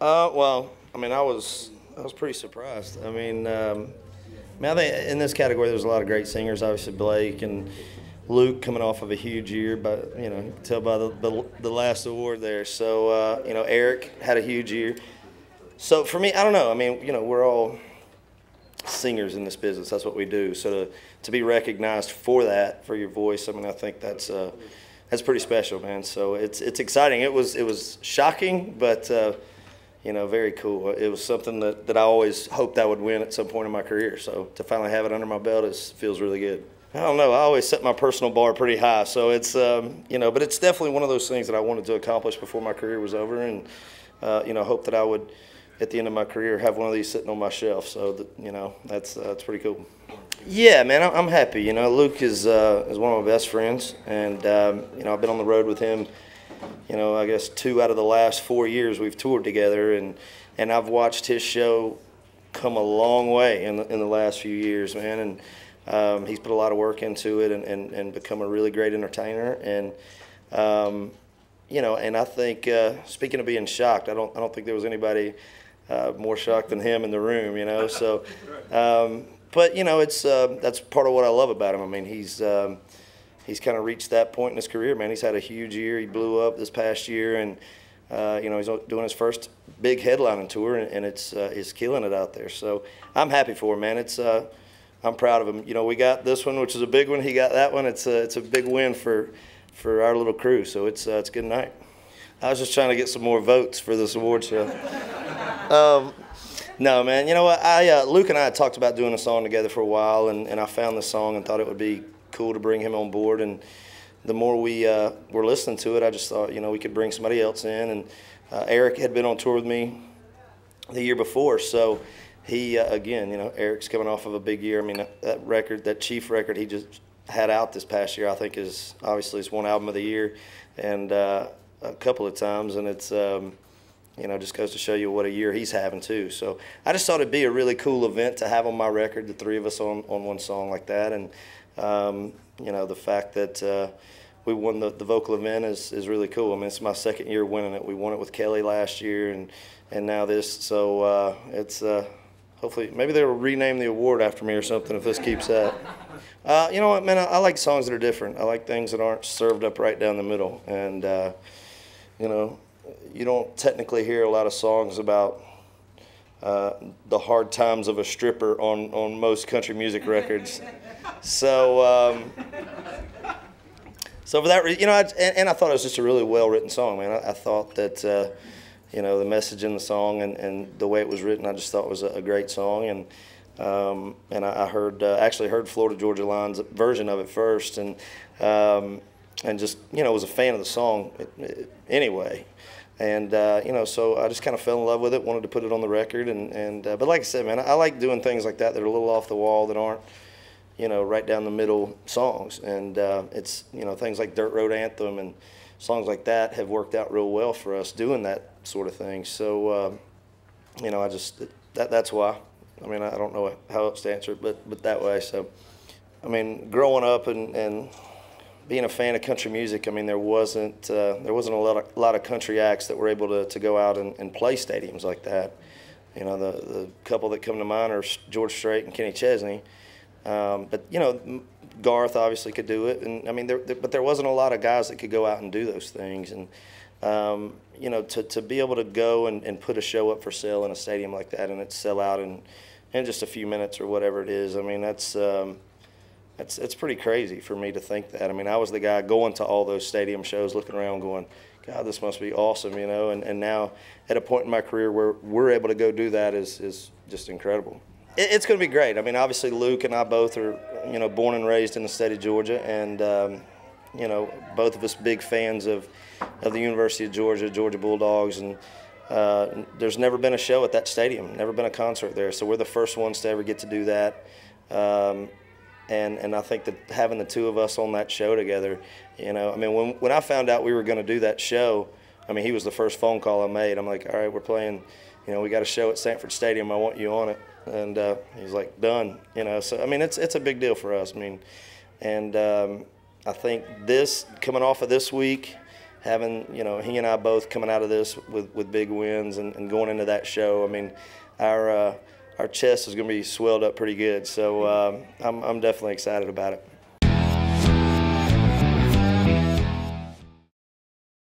Well, I mean, I was pretty surprised. I think in this category there's a lot of great singers. Obviously, Blake and Luke coming off of a huge year, but you can tell by the last award there. So Eric had a huge year. So for me, I don't know. I mean, we're all singers in this business. That's what we do. So to be recognized for that, for your voice, I mean, I think that's pretty special, man. So it's exciting. It was shocking, but very cool. It was something that I always hoped I would win at some point in my career. So to finally have it under my belt feels really good. I don't know. I always set my personal bar pretty high. So it's but it's definitely one of those things that I wanted to accomplish before my career was over, and hope that I would, at the end of my career, have one of these sitting on my shelf. So that's pretty cool. Yeah, man, I'm happy. Luke is one of my best friends, and I've been on the road with him. I guess 2 out of the last 4 years we've toured together, and I've watched his show come a long way in the last few years, man. And he's put a lot of work into it, and become a really great entertainer. And and I think speaking of being shocked, I don't think there was anybody more shocked than him in the room. So. But it's that's part of what I love about him. I mean, he's kind of reached that point in his career, man. He's had a huge year. He blew up this past year, and he's doing his first big headlining tour, and it's killing it out there. So I'm happy for him, man. I'm proud of him. We got this one, which is a big one. He got that one. It's a big win for our little crew. So it's a good night. I was just trying to get some more votes for this award show. No, man. You know what? Luke and I had talked about doing a song together for a while, and I found the song and thought it would be cool to bring him on board. And the more we were listening to it, I just thought, we could bring somebody else in. And Eric had been on tour with me the year before, so he again, Eric's coming off of a big year. I mean, that record, that Chief record he just had out this past year, I think is obviously his one album of the year, and a couple of times, and it's. Just goes to show you what a year he's having too. So I just thought it'd be a really cool event to have on my record, the three of us on one song like that. And the fact that we won the vocal event is really cool. I mean, it's my second year winning it. We won it with Kelly last year, and now this. So it's hopefully maybe they'll rename the award after me or something if this keeps that. You know what, man? I like songs that are different. I like things that aren't served up right down the middle, and you don't technically hear a lot of songs about the hard times of a stripper on most country music records. So for that reason, and I thought it was just a really well-written song, man. I thought that, the message in the song and the way it was written, I just thought was a great song. And I actually heard Florida Georgia Line's version of it first, and just, was a fan of the song anyway. And, so I just kind of fell in love with it, wanted to put it on the record. But like I said, man, I like doing things like that are a little off the wall, that aren't, right down the middle songs. And it's, things like Dirt Road Anthem and songs like that have worked out real well for us doing that sort of thing. So, that's why. I mean, I don't know how else to answer it, but that way. So, I mean, growing up and being a fan of country music, I mean, there wasn't a lot of country acts that were able to go out and play stadiums like that. The couple that come to mind are George Strait and Kenny Chesney. But Garth obviously could do it, and I mean, but there wasn't a lot of guys that could go out and do those things. And to be able to go and put a show up for sale in a stadium like that, and it sell out in just a few minutes or whatever it is, I mean, it's pretty crazy for me to think that. I mean, I was the guy going to all those stadium shows, looking around going, God, this must be awesome, and now at a point in my career where we're able to go do that is just incredible. It's going to be great. I mean, obviously Luke and I both are, born and raised in the state of Georgia, and, both of us big fans of the University of Georgia, Georgia Bulldogs, and there's never been a show at that stadium, never been a concert there, so we're the first ones to ever get to do that. And I think that having the two of us on that show together, I mean, when I found out we were going to do that show, I mean, he was the first phone call I made. I'm like, all right, we're playing, we got a show at Sanford Stadium. I want you on it. And he's like, done. So I mean, it's a big deal for us. I mean, and I think this coming off of this week, having, you know, he and I both coming out of this with big wins and going into that show, I mean, our chest is going to be swelled up pretty good. So I'm definitely excited about it.